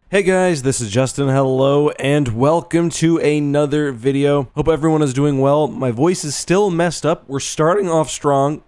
Hey guys, this is Justin. Hello and welcome to another video. Hope everyone is doing well. My voice is still messed up. We're starting off strong.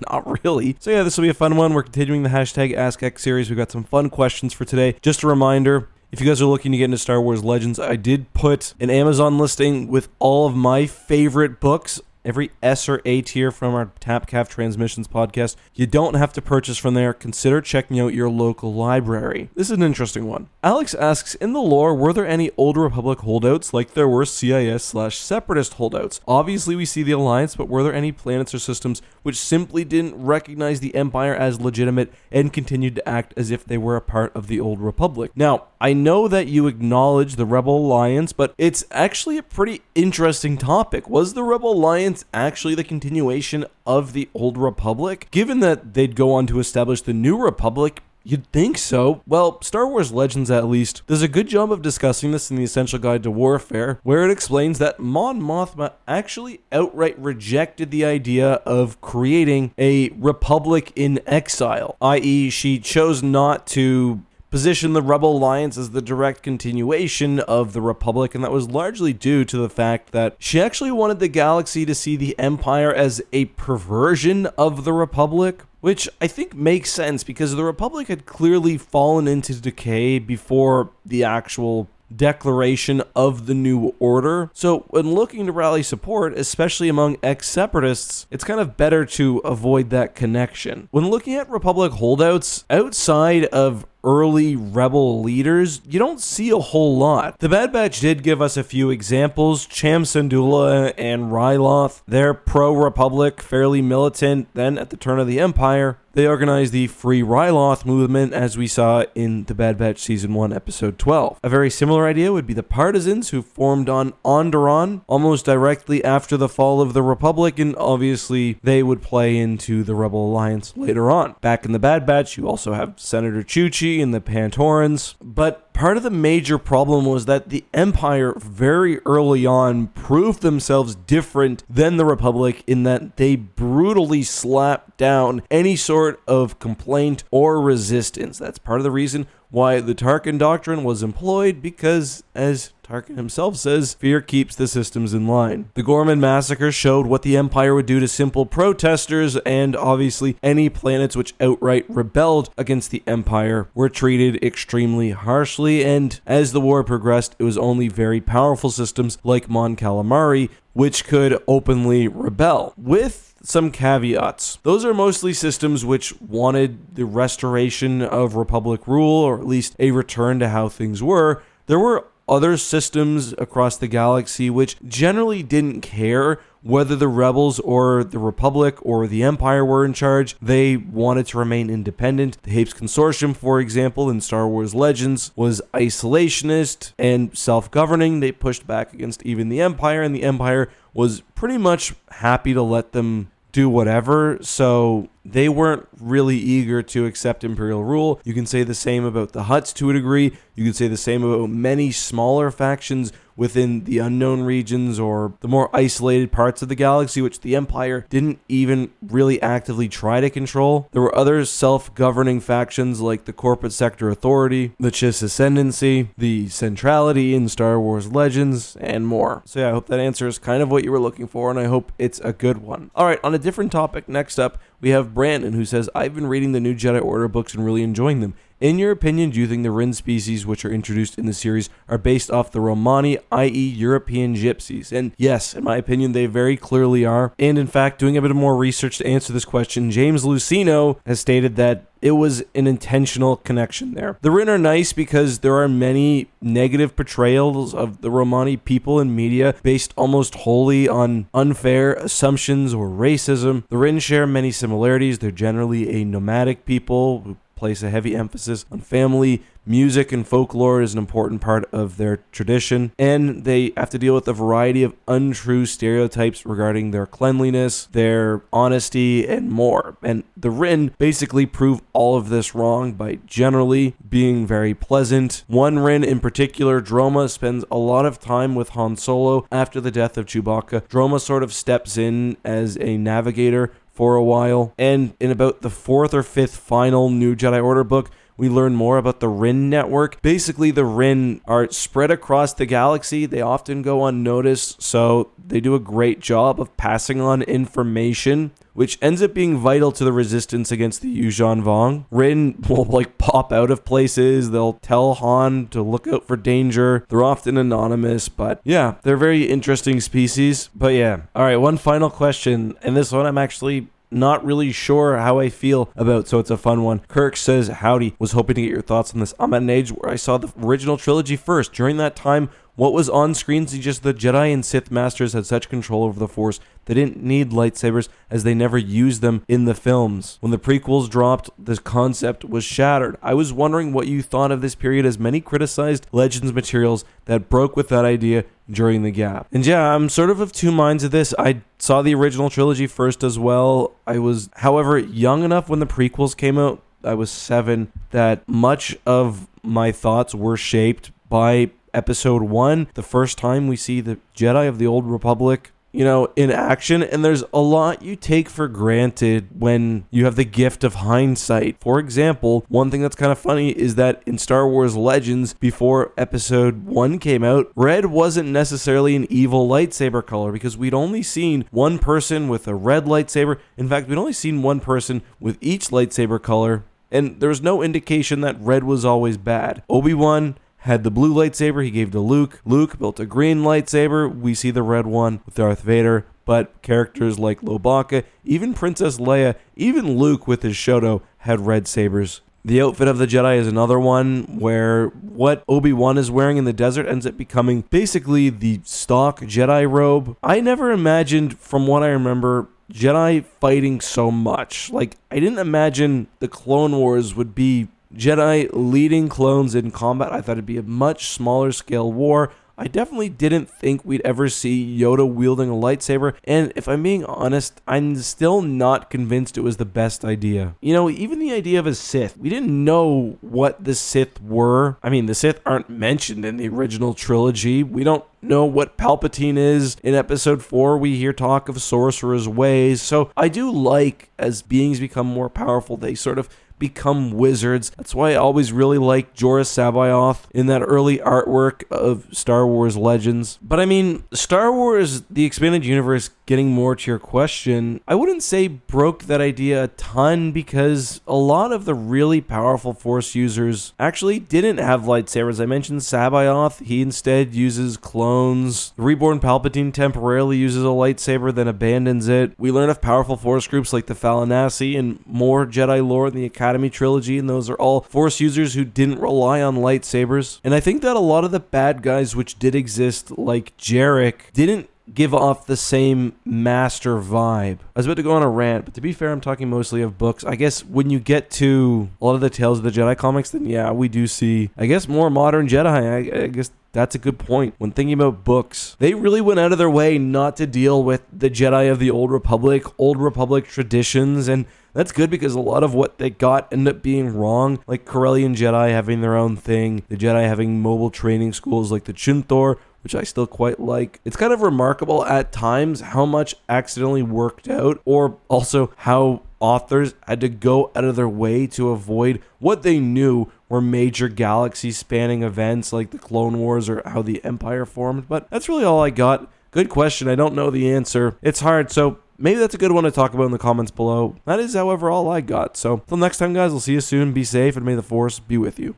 Not really. So yeah, this will be a fun one. We're continuing the hashtag AskX series. We've got some fun questions for today. Just a reminder, if you guys are looking to get into Star Wars Legends, I did put an Amazon listing with all of my favorite books. Every S or A tier from our TapCaf Transmissions podcast. You don't have to purchase from there. Consider checking out your local library. This is an interesting one. Alex asks, in the lore, were there any Old Republic holdouts like there were CIS/Separatist holdouts? Obviously, we see the Alliance, but were there any planets or systems which simply didn't recognize the Empire as legitimate and continued to act as if they were a part of the Old Republic? Now, I know that you acknowledge the Rebel Alliance, but it's actually a pretty interesting topic. Was the Rebel Alliance actually the continuation of the Old Republic? Given that they'd go on to establish the New Republic, you'd think so. Well, Star Wars Legends, at least, does a good job of discussing this in the Essential Guide to Warfare, where it explains that Mon Mothma actually outright rejected the idea of creating a republic in exile, i.e. she chose not to position the Rebel Alliance as the direct continuation of the Republic, and that was largely due to the fact that she actually wanted the galaxy to see the Empire as a perversion of the Republic, which I think makes sense because the Republic had clearly fallen into decay before the actual declaration of the New Order. So when looking to rally support, especially among ex-separatists, it's kind of better to avoid that connection. When looking at Republic holdouts, outside of early rebel leaders, you don't see a whole lot. The Bad Batch did give us a few examples. Cham Syndulla and Ryloth, they're pro-Republic, fairly militant. Then at the turn of the Empire, they organized the Free Ryloth movement, as we saw in the Bad Batch Season 1, Episode 12. A very similar idea would be the Partisans, who formed on Onderon almost directly after the fall of the Republic, and obviously they would play into the Rebel Alliance later on. Back in the Bad Batch, you also have Senator Chuchi and the Pantorans, but part of the major problem was that the Empire very early on proved themselves different than the Republic in that they brutally slapped down any sort of complaint or resistance. That's part of the reason why the Tarkin Doctrine was employed, because, as Tarkin himself says, fear keeps the systems in line. The Gorman Massacre showed what the Empire would do to simple protesters, and obviously any planets which outright rebelled against the Empire were treated extremely harshly, and as the war progressed, it was only very powerful systems like Mon Calamari which could openly rebel, with some caveats. Those are mostly systems which wanted the restoration of Republic rule, or at least a return to how things were. There were other systems across the galaxy which generally didn't care whether the rebels or the Republic or the Empire were in charge. They wanted to remain independent. The Hapes Consortium, for example, in Star Wars Legends, was isolationist and self-governing. They pushed back against even the Empire, and the Empire was pretty much happy to let them do whatever, so they weren't really eager to accept Imperial rule. You can say the same about the Hutts to a degree. You can say the same about many smaller factions within the unknown regions or the more isolated parts of the galaxy, which the Empire didn't even really actively try to control. There were other self-governing factions like the Corporate Sector Authority, the Chiss Ascendancy, the Centrality in Star Wars Legends, and more. So yeah, I hope that answers kind of what you were looking for, and I hope it's a good one. Alright, on a different topic, next up, we have Brandon, who says, I've been reading the new Jedi Order books and really enjoying them. In your opinion, do you think the Rin species which are introduced in the series are based off the Romani, i.e. European gypsies? And yes, in my opinion, they very clearly are. And in fact, doing a bit of more research to answer this question, James Lucino has stated that it was an intentional connection there. The Rin are nice because there are many negative portrayals of the Romani people in media based almost wholly on unfair assumptions or racism. The Rin share many similarities. They're generally a nomadic people who place a heavy emphasis on family, Music and folklore is an important part of their tradition, and they have to deal with a variety of untrue stereotypes regarding their cleanliness, their honesty, and more. And the Rin basically prove all of this wrong by generally being very pleasant. One Rin in particular, Droma, spends a lot of time with Han Solo after the death of Chewbacca. Droma sort of steps in as a navigator for a while, and in about the 4th or 5th final New Jedi Order book, we learn more about the Rin network. Basically, the Rin are spread across the galaxy. They often go unnoticed, so they do a great job of passing on information, which ends up being vital to the resistance against the Yuuzhan Vong. Rin will pop out of places. They'll tell Han to look out for danger. They're often anonymous, but yeah, they're a very interesting species. But yeah, all right, one final question, and this one I'm actually not really sure how I feel about, so it's a fun one. Kirk says, howdy, was hoping to get your thoughts on this. I'm at an age where I saw the original trilogy first. During that time, what was on screen suggests the Jedi and Sith Masters had such control over the Force they didn't need lightsabers as they never used them in the films. When the prequels dropped, this concept was shattered. I was wondering what you thought of this period, as many criticized Legends materials that broke with that idea during the gap. And yeah, I'm sort of two minds of this. I saw the original trilogy first as well. I was, however, young enough when the prequels came out, I was 7, that much of my thoughts were shaped by Episode 1, the first time we see the Jedi of the Old Republic, in action, and there's a lot you take for granted when you have the gift of hindsight. For example, one thing that's kind of funny is that in Star Wars Legends, before Episode 1 came out, red wasn't necessarily an evil lightsaber color, because we'd only seen one person with a red lightsaber. In fact, we'd only seen one person with each lightsaber color, and there was no indication that red was always bad. Obi-Wan had the blue lightsaber he gave to Luke. Luke built a green lightsaber. We see the red one with Darth Vader. But characters like Lobaka, even Princess Leia, even Luke with his Shoto had red sabers. The outfit of the Jedi is another one where what Obi-Wan is wearing in the desert ends up becoming basically the stock Jedi robe. I never imagined, from what I remember, Jedi fighting so much. I didn't imagine the Clone Wars would be Jedi leading clones in combat. I thought it'd be a much smaller scale war. I definitely didn't think we'd ever see Yoda wielding a lightsaber, and if I'm being honest, I'm still not convinced it was the best idea. Even the idea of a Sith, we didn't know what the Sith were. I mean, the Sith aren't mentioned in the original trilogy. We don't know what Palpatine is. In Episode 4, we hear talk of Sorcerer's ways, so I do like, as beings become more powerful, they sort of become wizards. That's why I always really liked Jorah Sabaoth in that early artwork of Star Wars Legends. But I mean, Star Wars, the expanded universe, getting more to your question, I wouldn't say broke that idea a ton, because a lot of the really powerful Force users actually didn't have lightsabers. I mentioned Sabaoth, he instead uses clones. The Reborn Palpatine temporarily uses a lightsaber, then abandons it. We learn of powerful Force groups like the Falanasi and more Jedi lore in the Academy trilogy, and those are all Force users who didn't rely on lightsabers. And I think that a lot of the bad guys which did exist, like Jarek, didn't give off the same master vibe. I was about to go on a rant, but to be fair, I'm talking mostly of books. I guess when you get to a lot of the Tales of the Jedi comics, then yeah, we do see, I guess, more modern Jedi. I guess that's a good point. When thinking about books, they really went out of their way not to deal with the Jedi of the Old Republic traditions, and that's good, because a lot of what they got ended up being wrong, like Corellian Jedi having their own thing, the Jedi having mobile training schools like the Chunthor, which I still quite like. It's kind of remarkable at times how much accidentally worked out, or also how authors had to go out of their way to avoid what they knew were major galaxy-spanning events like the Clone Wars or how the Empire formed. But that's really all I got. Good question. I don't know the answer. It's hard, so maybe that's a good one to talk about in the comments below. That is, however, all I got. So, till next time, guys, I'll see you soon. Be safe, and may the Force be with you.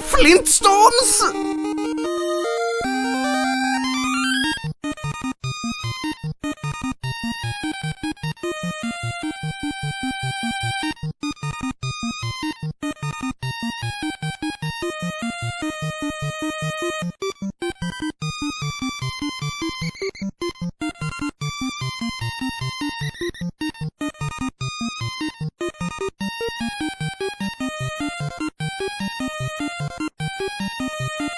Flintstones?